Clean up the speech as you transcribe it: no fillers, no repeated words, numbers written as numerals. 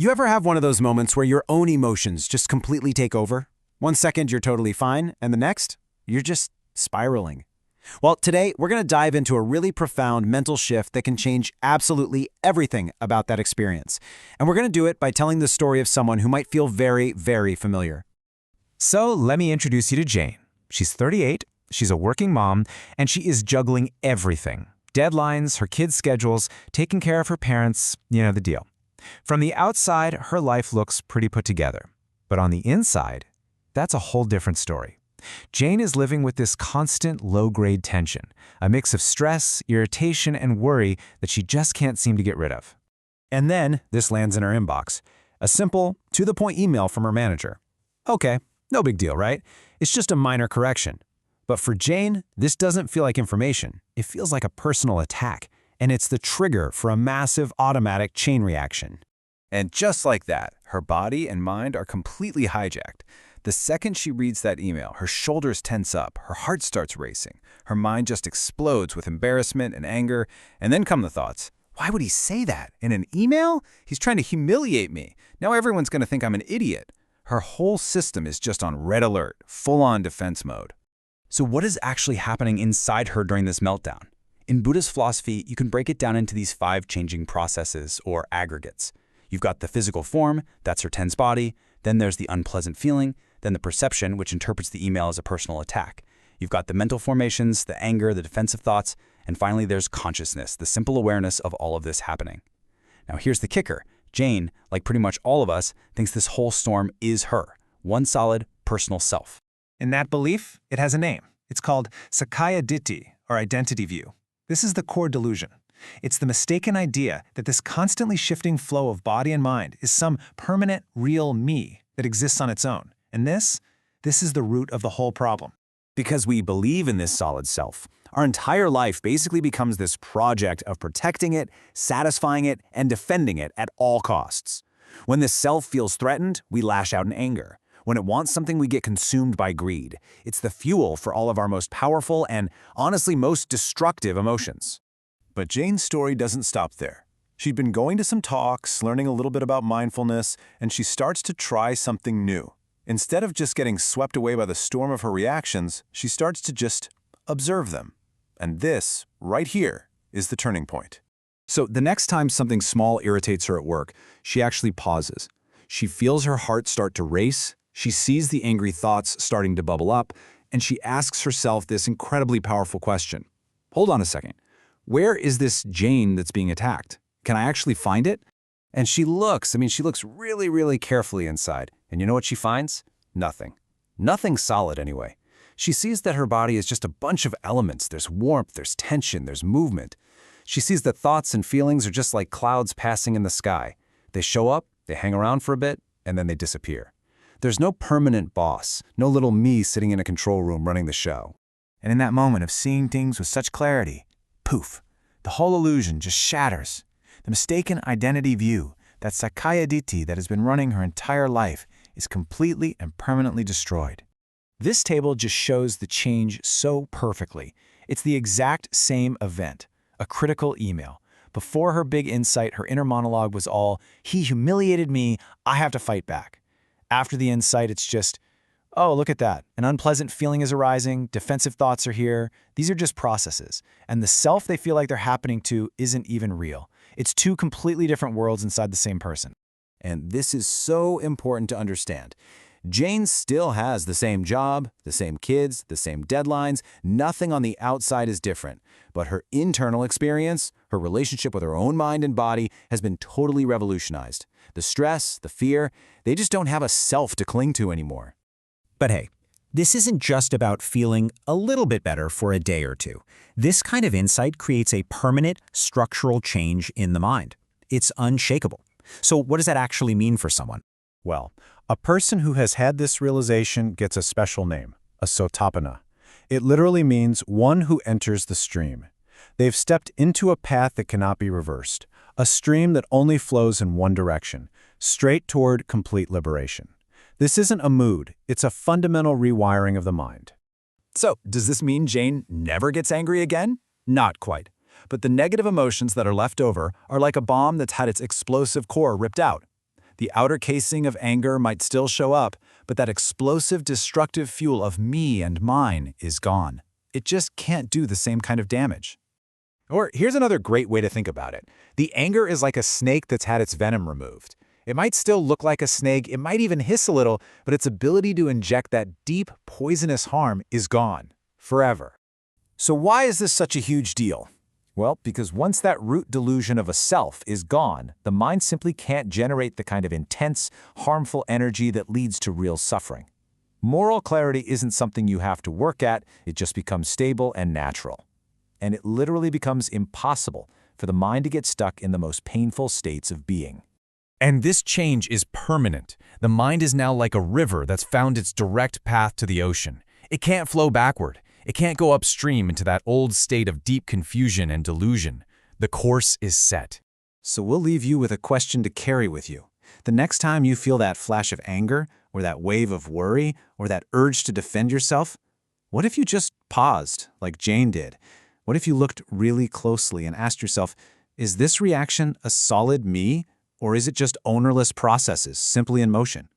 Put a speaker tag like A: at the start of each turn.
A: You ever have one of those moments where your own emotions just completely take over? One second you're totally fine, and the next, you're just spiraling. Well, today we're going to dive into a really profound mental shift that can change absolutely everything about that experience. And we're going to do it by telling the story of someone who might feel very, very familiar.
B: So let me introduce you to Jane. She's 38, she's a working mom, and she is juggling everything. Deadlines, her kids' schedules, taking care of her parents, you know the deal. From the outside, her life looks pretty put together. But on the inside, that's a whole different story. Jane is living with this constant low-grade tension, a mix of stress, irritation, and worry that she just can't seem to get rid of.
A: And then this lands in her inbox. A simple, to-the-point email from her manager. Okay, no big deal, right? It's just a minor correction. But for Jane, this doesn't feel like information. It feels like a personal attack, and it's the trigger for a massive automatic chain reaction. And just like that, her body and mind are completely hijacked. The second she reads that email, her shoulders tense up, her heart starts racing, her mind just explodes with embarrassment and anger, and then come the thoughts, why would he say that? In an email? He's trying to humiliate me. Now everyone's going to think I'm an idiot. Her whole system is just on red alert, full-on defense mode.
C: So what is actually happening inside her during this meltdown? In Buddhist philosophy, you can break it down into these 5 changing processes or aggregates. You've got the physical form, that's her tense body, then there's the unpleasant feeling, then the perception, which interprets the email as a personal attack. You've got the mental formations, the anger, the defensive thoughts, and finally there's consciousness, the simple awareness of all of this happening. Now here's the kicker. Jane, like pretty much all of us, thinks this whole storm is her, one solid, personal self.
B: In that belief, it has a name. It's called Sakkāyadiṭṭhi, or identity view. This is the core delusion. It's the mistaken idea that this constantly shifting flow of body and mind is some permanent, real me that exists on its own. And this is the root of the whole problem.
A: Because we believe in this solid self, our entire life basically becomes this project of protecting it, satisfying it, and defending it at all costs. When this self feels threatened, we lash out in anger. When it wants something, we get consumed by greed. It's the fuel for all of our most powerful and, honestly, most destructive emotions. But Jane's story doesn't stop there. She'd been going to some talks, learning a little bit about mindfulness, and she starts to try something new. Instead of just getting swept away by the storm of her reactions, she starts to just observe them. And this, right here, is the turning point.
D: So the next time something small irritates her at work, she actually pauses. She feels her heart start to race, she sees the angry thoughts starting to bubble up, and she asks herself this incredibly powerful question. Hold on a second. Where is this Jane that's being attacked? Can I actually find it?
A: And she looks really, really carefully inside. And you know what she finds? Nothing. Nothing solid anyway. She sees that her body is just a bunch of elements. There's warmth, there's tension, there's movement. She sees that thoughts and feelings are just like clouds passing in the sky. They show up, they hang around for a bit, and then they disappear. There's no permanent boss, no little me sitting in a control room running the show. And in that moment of seeing things with such clarity, poof, the whole illusion just shatters. The mistaken identity view, that Sakkāyadiṭṭhi that has been running her entire life, is completely and permanently destroyed. This table just shows the change so perfectly. It's the exact same event, a critical email. Before her big insight, her inner monologue was all, he humiliated me, I have to fight back. After the insight, it's just, oh, look at that. An unpleasant feeling is arising, defensive thoughts are here. These are just processes. And the self they feel like they're happening to isn't even real. It's 2 completely different worlds inside the same person. And this is so important to understand. Jane still has the same job, the same kids, the same deadlines. Nothing on the outside is different. But her internal experience, her relationship with her own mind and body has been totally revolutionized. The stress, the fear, they just don't have a self to cling to anymore.
E: But hey, this isn't just about feeling a little bit better for a day or two. This kind of insight creates a permanent structural change in the mind. It's unshakable. So what does that actually mean for someone?
F: Well, a person who has had this realization gets a special name, a sotapanna. It literally means one who enters the stream. They've stepped into a path that cannot be reversed, a stream that only flows in one direction, straight toward complete liberation. This isn't a mood, it's a fundamental rewiring of the mind.
A: So, does this mean Jane never gets angry again? Not quite. But the negative emotions that are left over are like a bomb that's had its explosive core ripped out.
D: The outer casing of anger might still show up, but that explosive, destructive fuel of me and mine is gone. It just can't do the same kind of damage.
F: Or here's another great way to think about it. The anger is like a snake that's had its venom removed. It might still look like a snake, it might even hiss a little, but its ability to inject that deep, poisonous harm is gone. Forever.
A: So why is this such a huge deal? Well, because once that root delusion of a self is gone, the mind simply can't generate the kind of intense, harmful energy that leads to real suffering. Moral clarity isn't something you have to work at, it just becomes stable and natural. And it literally becomes impossible for the mind to get stuck in the most painful states of being.
G: And this change is permanent. The mind is now like a river that's found its direct path to the ocean. It can't flow backward. It can't go upstream into that old state of deep confusion and delusion. The course is set.
D: So we'll leave you with a question to carry with you. The next time you feel that flash of anger, or that wave of worry, or that urge to defend yourself, what if you just paused, like Jane did? What if you looked really closely and asked yourself, is this reaction a solid me, or is it just ownerless processes simply in motion?